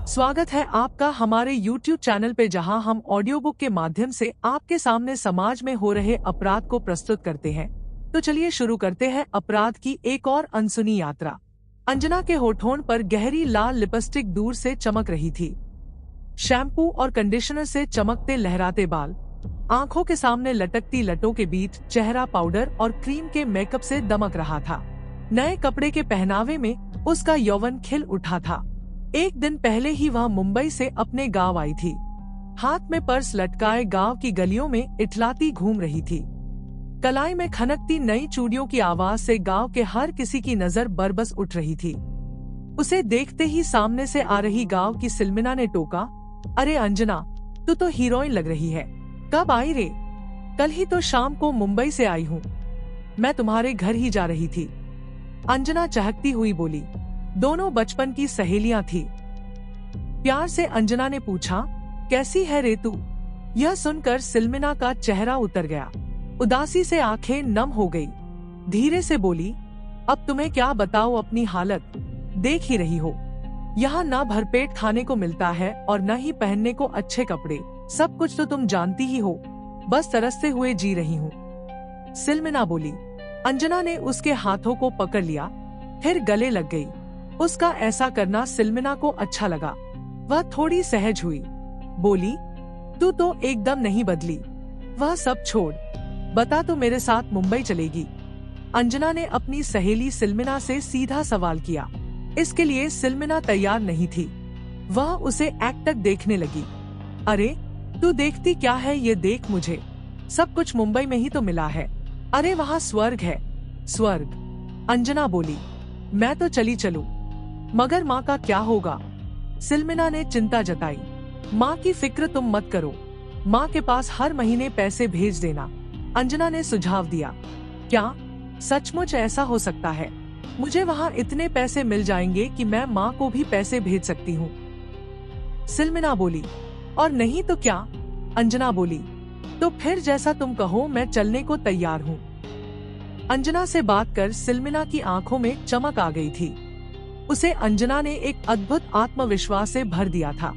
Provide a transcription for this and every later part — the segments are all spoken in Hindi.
स्वागत है आपका हमारे YouTube चैनल पे, जहां हम ऑडियो बुक के माध्यम से आपके सामने समाज में हो रहे अपराध को प्रस्तुत करते हैं। तो चलिए शुरू करते हैं अपराध की एक और अनसुनी यात्रा। अंजना के होठों पर गहरी लाल लिपस्टिक दूर से चमक रही थी। शैम्पू और कंडीशनर से चमकते लहराते बाल, आंखों के सामने लटकती लटों के बीच चेहरा पाउडर और क्रीम के मेकअप से दमक रहा था। नए कपड़े के पहनावे में उसका यौवन खिल उठा था। एक दिन पहले ही वह मुंबई से अपने गांव आई थी। हाथ में पर्स लटकाए गांव की गलियों में इठलाती घूम रही थी। कलाई में खनकती नई चूड़ियों की आवाज से गांव के हर किसी की नजर बरबस उठ रही थी। उसे देखते ही सामने से आ रही गांव की सिलमिना ने टोका, अरे अंजना, तू तो हीरोइन लग रही है। कब आई रे? कल ही तो शाम को मुंबई से आई हूँ। मैं तुम्हारे घर ही जा रही थी। अंजना चहकती हुई बोली। दोनों बचपन की सहेलियां थी। प्यार से अंजना ने पूछा, कैसी है रे तू? यह सुनकर सिलमिना का चेहरा उतर गया। उदासी से आंखें नम हो गई। धीरे से बोली, अब तुम्हें क्या बताऊं अपनी हालत, देख ही रही हो। यहाँ न भरपेट खाने को मिलता है और न ही पहनने को अच्छे कपड़े। सब कुछ तो तुम जानती ही हो। बस तरसते हुए जी रही हूँ, सिलमिना बोली। अंजना ने उसके हाथों को पकड़ लिया, फिर गले लग गई। उसका ऐसा करना सिलमिना को अच्छा लगा। वह थोड़ी सहज हुई, बोली, तू तो एकदम नहीं बदली। वह सब छोड़, बता तू मेरे साथ मुंबई चलेगी? अंजना ने अपनी सहेली सिलमिना से सीधा सवाल किया। इसके लिए सिलमिना तैयार नहीं थी। वह उसे एकटक देखने लगी। अरे तू देखती क्या है, ये देख, मुझे सब कुछ मुंबई में ही तो मिला है। अरे वहाँ स्वर्ग है, स्वर्ग। अंजना बोली, मैं तो चली चलूं, मगर माँ का क्या होगा? सिलमिना ने चिंता जताई। माँ की फिक्र तुम मत करो, माँ के पास हर महीने पैसे भेज देना, अंजना ने सुझाव दिया। क्या सचमुच ऐसा हो सकता है? मुझे वहाँ इतने पैसे मिल जाएंगे कि मैं माँ को भी पैसे भेज सकती हूँ, सिलमिना बोली। और नहीं तो क्या, अंजना बोली। तो फिर जैसा तुम कहो, मैं चलने को तैयार हूँ। अंजना से बात कर सिलमिना की आंखों में चमक आ गई थी। उसे अंजना ने एक अद्भुत आत्मविश्वास से भर दिया था।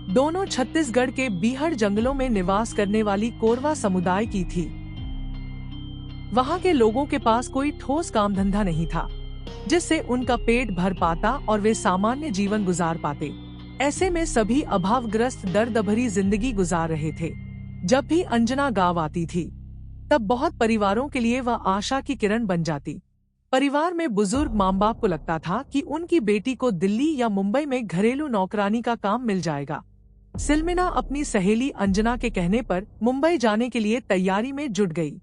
दोनों छत्तीसगढ़ के बीहड़ जंगलों में निवास करने वाली कोरवा समुदाय की थी। वहाँ के लोगों के पास कोई ठोस काम धंधा नहीं था जिससे उनका पेट भर पाता और वे सामान्य जीवन गुजार पाते। ऐसे में सभी अभावग्रस्त दर्द भरी जिंदगी गुजार रहे थे। जब भी अंजना गाँव आती थी, तब बहुत परिवारों के लिए वह आशा की किरण बन जाती। परिवार में बुजुर्ग माँ बाप को लगता था कि उनकी बेटी को दिल्ली या मुंबई में घरेलू नौकरानी का काम मिल जाएगा। सिलमिना अपनी सहेली अंजना के कहने पर मुंबई जाने के लिए तैयारी में जुट गई।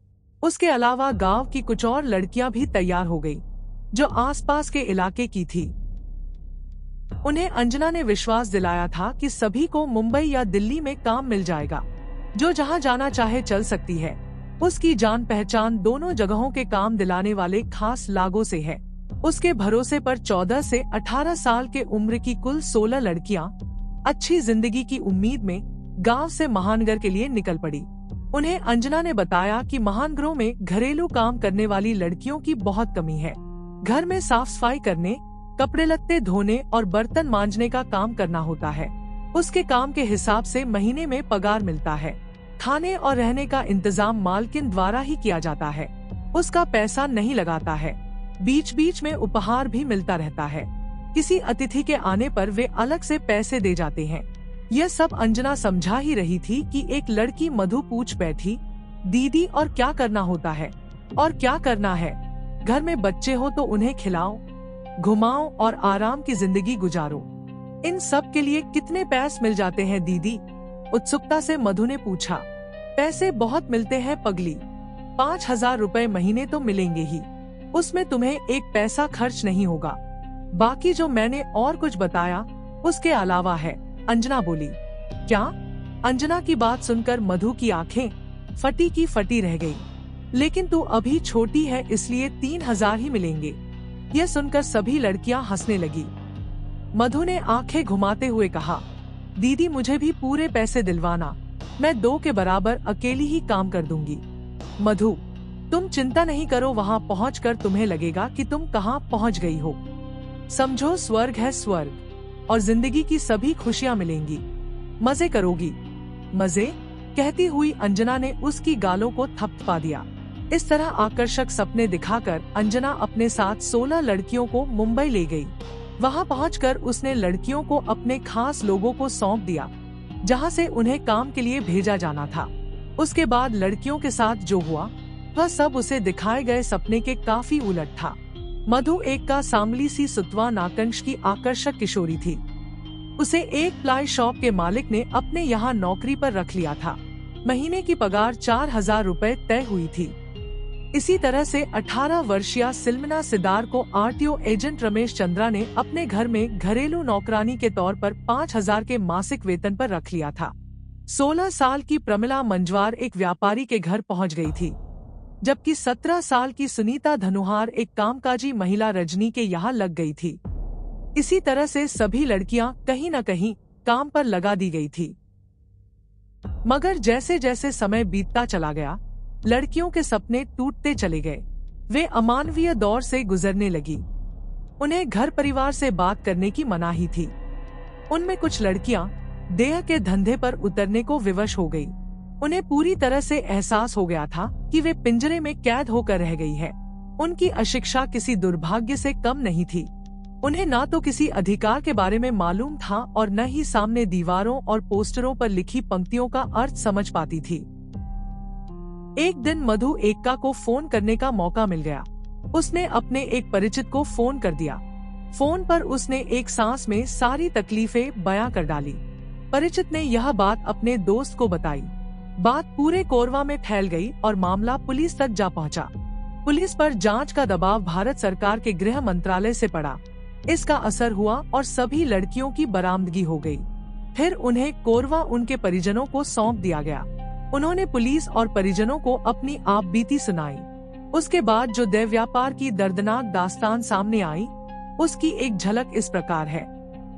उसके अलावा गांव की कुछ और लड़कियां भी तैयार हो गई, जो आसपास के इलाके की थी। उन्हें अंजना ने विश्वास दिलाया था कि सभी को मुंबई या दिल्ली में काम मिल जाएगा। जो जहां जाना चाहे चल सकती है। उसकी जान पहचान दोनों जगहों के काम दिलाने वाले खास लागों से है। उसके भरोसे पर 14 से 18 साल के उम्र की कुल 16 लड़कियां अच्छी जिंदगी की उम्मीद में गांव से महानगर के लिए निकल पड़ी। उन्हें अंजना ने बताया कि महानगरों में घरेलू काम करने वाली लड़कियों की बहुत कमी है। घर में साफ सफाई करने, कपड़े लत्ते धोने और बर्तन मांजने का काम करना होता है। उसके काम के हिसाब से महीने में पगार मिलता है। खाने और रहने का इंतजाम मालकिन द्वारा ही किया जाता है। उसका पैसा नहीं लगाता है। बीच बीच में उपहार भी मिलता रहता है। किसी अतिथि के आने पर वे अलग से पैसे दे जाते हैं। यह सब अंजना समझा ही रही थी कि एक लड़की मधु पूछ बैठी, दीदी और क्या करना होता है? और क्या करना है? घर में बच्चे हो तो उन्हें खिलाओ, घुमाओ और आराम की जिंदगी गुजारो। इन सब के लिए कितने पैसे मिल जाते हैं दीदी? उत्सुकता से मधु ने पूछा। पैसे बहुत मिलते हैं पगली, 5,000 रुपए महीने तो मिलेंगे ही। उसमें तुम्हें एक पैसा खर्च नहीं होगा। बाकी जो मैंने और कुछ बताया उसके अलावा है, अंजना बोली। क्या? अंजना की बात सुनकर मधु की आंखें फटी की फटी रह गई। लेकिन तू अभी छोटी है इसलिए 3,000 ही मिलेंगे। यह सुनकर सभी लड़कियां हंसने लगी। मधु ने आंखें घुमाते हुए कहा, दीदी मुझे भी पूरे पैसे दिलवाना, मैं 2 के बराबर अकेली ही काम कर दूंगी। मधु, तुम चिंता नहीं करो, वहाँ पहुँचकर तुम्हें लगेगा कि तुम कहाँ पहुँच गई हो। समझो स्वर्ग है स्वर्ग। और जिंदगी की सभी खुशियाँ मिलेंगी। मजे करोगी। मजे, कहती हुई अंजना ने उसकी गालों को थपथपा दिया। इस तरह आकर्षक सपने दिखाकर अंजना अपने साथ 16 लड़कियों को मुंबई ले गई। वहां पहुंचकर उसने लड़कियों को अपने खास लोगों को सौंप दिया, जहां से उन्हें काम के लिए भेजा जाना था। उसके बाद लड़कियों के साथ जो हुआ वह सब उसे दिखाए गए सपने के काफी उलट था। मधु एक का सांवली सी सुतवा नाकंश की आकर्षक किशोरी थी। उसे एक प्लाई शॉप के मालिक ने अपने यहाँ नौकरी पर रख लिया था। महीने की पगार 4,000 रुपए तय हुई थी। इसी तरह से 18 वर्षीय सिलमिना सिदार को आरटीओ एजेंट रमेश चंद्रा ने अपने घर में घरेलू नौकरानी के तौर पर 5,000 के मासिक वेतन पर रख लिया था। 16 साल की प्रमिला मंजवार एक व्यापारी के घर पहुंच गई थी, जबकि 17 साल की सुनीता धनुहार एक कामकाजी महिला रजनी के यहाँ लग गई थी। इसी तरह से सभी लड़कियां कहीं न कहीं काम पर लगा दी गई थी। मगर जैसे जैसे समय बीतता चला गया, लड़कियों के सपने टूटते चले गए। वे अमानवीय दौर से गुजरने लगी। उन्हें घर परिवार से बात करने की मनाही थी। उनमें कुछ लड़कियां देह के धंधे पर उतरने को विवश हो गई। उन्हें पूरी तरह से एहसास हो गया था कि वे पिंजरे में कैद होकर रह गई है। उनकी अशिक्षा किसी दुर्भाग्य से कम नहीं थी। उन्हें न तो किसी अधिकार के बारे में मालूम था और न ही सामने दीवारों और पोस्टरों पर लिखी पंक्तियों का अर्थ समझ पाती थी। एक दिन मधु एक्का को फोन करने का मौका मिल गया। उसने अपने एक परिचित को फोन कर दिया। फोन पर उसने एक सांस में सारी तकलीफें बयां कर डाली। परिचित ने यह बात अपने दोस्त को बताई। बात पूरे कोरवा में फैल गई और मामला पुलिस तक जा पहुंचा। पुलिस पर जांच का दबाव भारत सरकार के गृह मंत्रालय से पड़ा। इसका असर हुआ और सभी लड़कियों की बरामदगी हो गई। फिर उन्हें कोरवा उनके परिजनों को सौंप दिया गया। उन्होंने पुलिस और परिजनों को अपनी आपबीती सुनाई। उसके बाद जो देह व्यापार की दर्दनाक दास्तान सामने आई, उसकी एक झलक इस प्रकार है।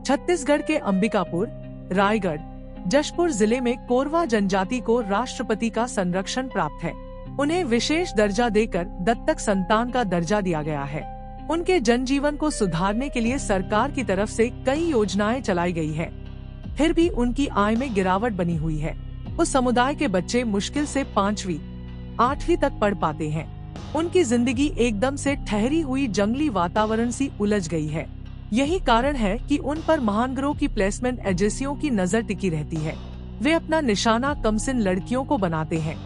छत्तीसगढ़ के अंबिकापुर, रायगढ़, जशपुर जिले में कोरवा जनजाति को राष्ट्रपति का संरक्षण प्राप्त है। उन्हें विशेष दर्जा देकर दत्तक संतान का दर्जा दिया गया है। उनके जनजीवन को सुधारने के लिए सरकार की तरफ से कई योजनाएं चलाई गई है। फिर भी उनकी आय में गिरावट बनी हुई है। उस समुदाय के बच्चे मुश्किल से 5वीं, 8वीं तक पढ़ पाते हैं। उनकी जिंदगी एकदम से ठहरी हुई जंगली वातावरण सी उलझ गई है। यही कारण है कि उन पर महानगरों की प्लेसमेंट एजेंसियों की नजर टिकी रहती है। वे अपना निशाना कमसिन लड़कियों को बनाते हैं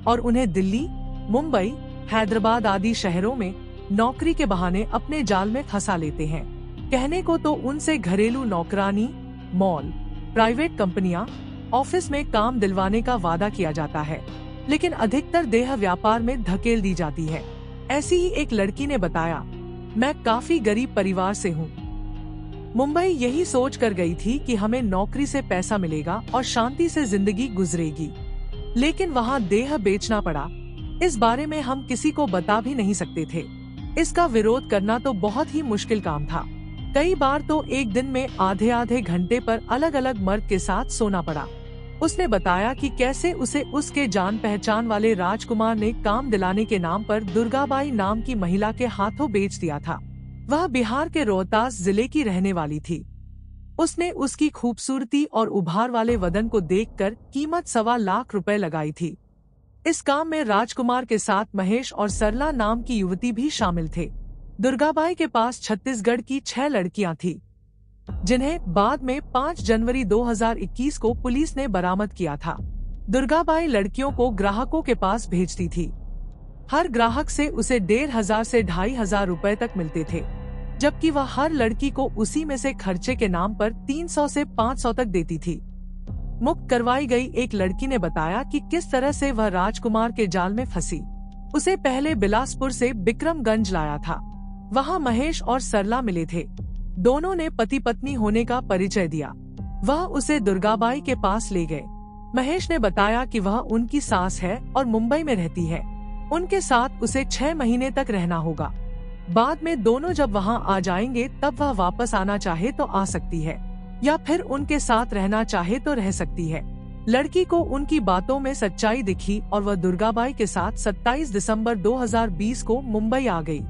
और उन्हें दिल्ली, मुंबई, हैदराबाद आदि शहरों में नौकरी के बहाने अपने जाल में फंसा लेते हैं। कहने को तो उनसे घरेलू नौकरानी, मॉल, प्राइवेट कंपनियां, ऑफिस में काम दिलवाने का वादा किया जाता है, लेकिन अधिकतर देह व्यापार में धकेल दी जाती है। ऐसी ही एक लड़की ने बताया, मैं काफी गरीब परिवार से हूँ। मुंबई यही सोच कर गई थी कि हमें नौकरी से पैसा मिलेगा और शांति से जिंदगी गुजरेगी, लेकिन वहाँ देह बेचना पड़ा। इस बारे में हम किसी को बता भी नहीं सकते थे। इसका विरोध करना तो बहुत ही मुश्किल काम था। कई बार तो एक दिन में आधे आधे घंटे पर अलग अलग मर्द के साथ सोना पड़ा। उसने बताया कि कैसे उसे उसके जान पहचान वाले राजकुमार ने काम दिलाने के नाम पर दुर्गाबाई नाम की महिला के हाथों बेच दिया था। वह बिहार के रोहतास जिले की रहने वाली थी। उसने उसकी खूबसूरती और उभार वाले वदन को देखकर कीमत 1.25 लाख रुपए लगाई थी। इस काम में राजकुमार के साथ महेश और सरला नाम की युवती भी शामिल थे। दुर्गाबाई के पास छत्तीसगढ़ की 6 लड़कियां थी, जिन्हें बाद में 5 जनवरी 2021 को पुलिस ने बरामद किया था। दुर्गाबाई लड़कियों को ग्राहकों के पास भेजती थी। हर ग्राहक से उसे 1,500 से 2,500 रुपए तक मिलते थे, जबकि वह हर लड़की को उसी में से खर्चे के नाम पर 300 से 500 तक देती थी। मुक्त करवाई गई एक लड़की ने बताया कि किस तरह से वह राजकुमार के जाल में फंसी। उसे पहले बिलासपुर से बिक्रमगंज लाया था। वहाँ महेश और सरला मिले थे। दोनों ने पति पत्नी होने का परिचय दिया। वह उसे दुर्गाबाई के पास ले गए। महेश ने बताया कि वह उनकी सास है और मुंबई में रहती है। उनके साथ उसे 6 महीने तक रहना होगा। बाद में दोनों जब वहाँ आ जाएंगे तब वह वापस आना चाहे तो आ सकती है, या फिर उनके साथ रहना चाहे तो रह सकती है। लड़की को उनकी बातों में सच्चाई दिखी और वह दुर्गाबाई के साथ 27 दिसंबर 2020 को मुंबई आ गई।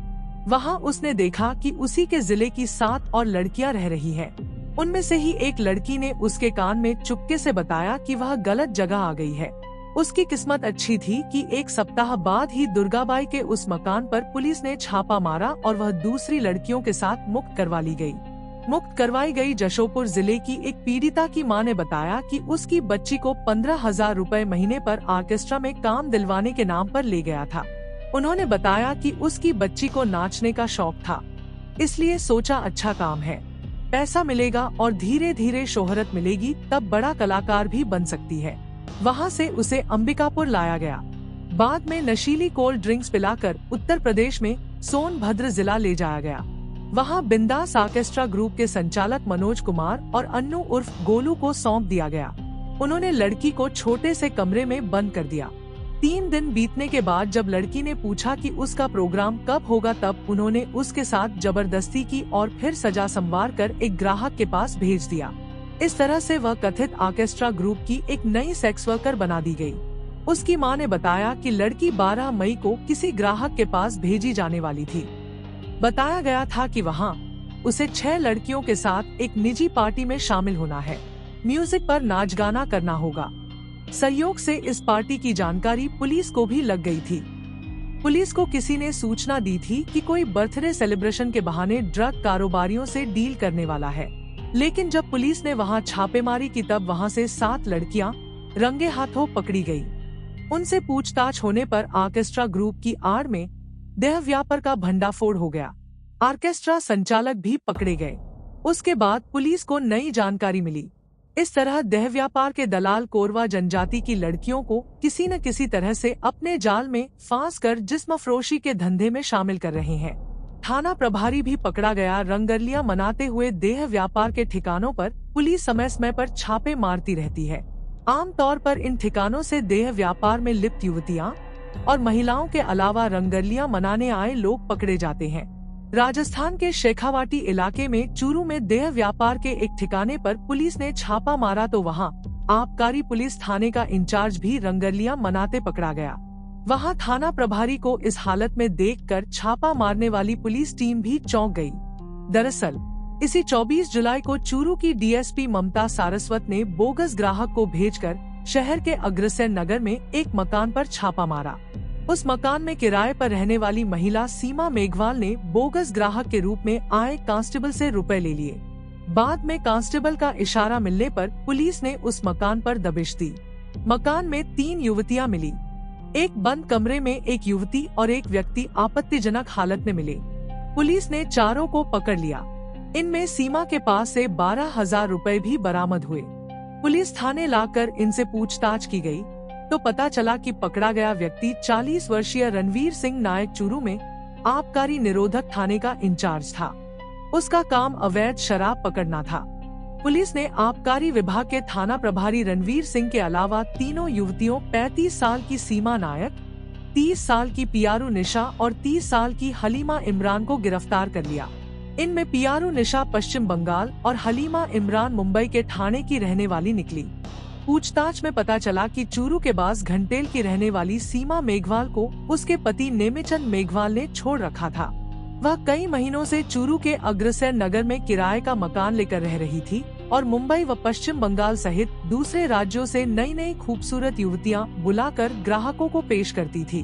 वहां उसने देखा कि उसी के जिले की 7 और लड़कियां रह रही हैं। उनमें से ही एक लड़की ने उसके कान में चुपके से बताया कि वह गलत जगह आ गई है। उसकी किस्मत अच्छी थी कि एक सप्ताह बाद ही दुर्गाबाई के उस मकान पर पुलिस ने छापा मारा और वह दूसरी लड़कियों के साथ मुक्त करवा ली गई। मुक्त करवाई गई जशोपुर जिले की एक पीड़िता की मां ने बताया कि उसकी बच्ची को 15,000 रुपए महीने पर ऑर्केस्ट्रा में काम दिलवाने के नाम पर ले गया था। उन्होंने बताया कि उसकी बच्ची को नाचने का शौक था, इसलिए सोचा अच्छा काम है, पैसा मिलेगा और धीरे धीरे शोहरत मिलेगी, तब बड़ा कलाकार भी बन सकती है। वहां से उसे अंबिकापुर लाया गया। बाद में नशीली कोल्ड ड्रिंक्स पिलाकर उत्तर प्रदेश में सोनभद्र जिला ले जाया गया। वहां बिंदास ऑर्केस्ट्रा ग्रुप के संचालक मनोज कुमार और अन्नू उर्फ गोलू को सौंप दिया गया। उन्होंने लड़की को छोटे से कमरे में बंद कर दिया। 3 दिन बीतने के बाद जब लड़की ने पूछा कि उसका प्रोग्राम कब होगा, तब उन्होंने उसके साथ जबरदस्ती की और फिर सजा संवार कर एक ग्राहक के पास भेज दिया। इस तरह से वह कथित ऑर्केस्ट्रा ग्रुप की एक नई सेक्स वर्कर बना दी गई। उसकी मां ने बताया कि लड़की 12 मई को किसी ग्राहक के पास भेजी जाने वाली थी। बताया गया था कि वहां उसे 6 लड़कियों के साथ एक निजी पार्टी में शामिल होना है, म्यूजिक पर नाच गाना करना होगा। संयोग से इस पार्टी की जानकारी पुलिस को भी लग गई थी। पुलिस को किसी ने सूचना दी थी कि कोई बर्थडे सेलिब्रेशन के बहाने ड्रग कारोबारियों से डील करने वाला है, लेकिन जब पुलिस ने वहां छापेमारी की तब वहां से 7 लड़कियां रंगे हाथों पकड़ी गई। उनसे पूछताछ होने पर ऑर्केस्ट्रा ग्रुप की आड़ में देह व्यापार का भंडाफोड़ हो गया। ऑर्केस्ट्रा संचालक भी पकड़े गए। उसके बाद पुलिस को नई जानकारी मिली। इस तरह देह व्यापार के दलाल कोरवा जनजाति की लड़कियों को किसी न किसी तरह से अपने जाल में फांस कर जिस्म फरोशी के धंधे में शामिल कर रहे हैं। थाना प्रभारी भी पकड़ा गया। रंगरलियां मनाते हुए देह व्यापार के ठिकानों पर पुलिस समय समय पर छापे मारती रहती है। आमतौर पर इन ठिकानों से देह व्यापार में लिप्त युवतियां और महिलाओं के अलावा रंगरलियां मनाने आए लोग पकड़े जाते हैं। राजस्थान के शेखावाटी इलाके में चूरू में देह व्यापार के एक ठिकाने पर पुलिस ने छापा मारा तो वहां आबकारी पुलिस थाने का इंचार्ज भी रंगरलियां मनाते पकड़ा गया। वहां थाना प्रभारी को इस हालत में देखकर छापा मारने वाली पुलिस टीम भी चौंक गई। दरअसल इसी 24 जुलाई को चूरू की डीएसपी ममता सारस्वत ने बोगस ग्राहक को भेजकर शहर के अग्रसेन नगर में एक मकान पर छापा मारा। उस मकान में किराए पर रहने वाली महिला सीमा मेघवाल ने बोगस ग्राहक के रूप में आए कांस्टेबल से रुपए ले लिए। बाद में कांस्टेबल का इशारा मिलने पर पुलिस ने उस मकान पर दबिश दी। मकान में 3 युवतियां मिली। एक बंद कमरे में एक युवती और एक व्यक्ति आपत्तिजनक हालत में मिले। पुलिस ने चारों को पकड़ लिया। इनमें सीमा के पास से 12,000 रुपए भी बरामद हुए। पुलिस थाने लाकर इनसे पूछताछ की गई तो पता चला कि पकड़ा गया व्यक्ति 40 वर्षीय रणवीर सिंह नायक चूरू में आबकारी निरोधक थाने का इंचार्ज था। उसका काम अवैध शराब पकड़ना था। पुलिस ने आबकारी विभाग के थाना प्रभारी रणवीर सिंह के अलावा तीनों युवतियों 35 साल की सीमा नायक, 30 साल की पियारू निशा और 30 साल की हलीमा इमरान को गिरफ्तार कर लिया। इनमें पियारू निशा पश्चिम बंगाल और हलीमा इमरान मुंबई के ठाणे की रहने वाली निकली। पूछताछ में पता चला कि चूरू के बास घंटेल की रहने वाली सीमा मेघवाल को उसके पति नेमिचंद मेघवाल ने छोड़ रखा था। वह कई महीनों से चूरू के अग्रसेन नगर में किराए का मकान लेकर रह रही थी और मुंबई व पश्चिम बंगाल सहित दूसरे राज्यों से नई नई खूबसूरत युवतियां बुलाकर ग्राहकों को पेश करती थी।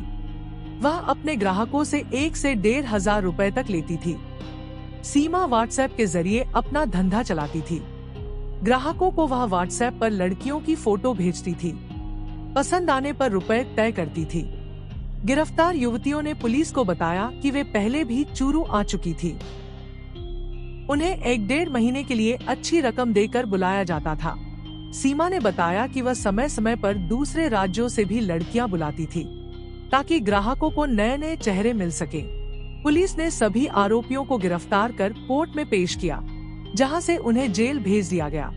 वह अपने ग्राहकों से 1 से 1,500 रुपए तक लेती थी। सीमा व्हाट्सएप के जरिए अपना धंधा चलाती थी। ग्राहकों को वह व्हाट्सएप पर लड़कियों की फोटो भेजती थी। पसंद आने पर रुपए तय करती थी। गिरफ्तार युवतियों ने पुलिस को बताया कि वे पहले भी चूरू आ चुकी थी। उन्हें 1-1.5 महीने के लिए अच्छी रकम देकर बुलाया जाता था। सीमा ने बताया कि वह समय समय पर दूसरे राज्यों से भी लड़कियां बुलाती थी ताकि ग्राहकों को नए नए चेहरे मिल सके। पुलिस ने सभी आरोपियों को गिरफ्तार कर कोर्ट में पेश किया, जहां से उन्हें जेल भेज दिया गया।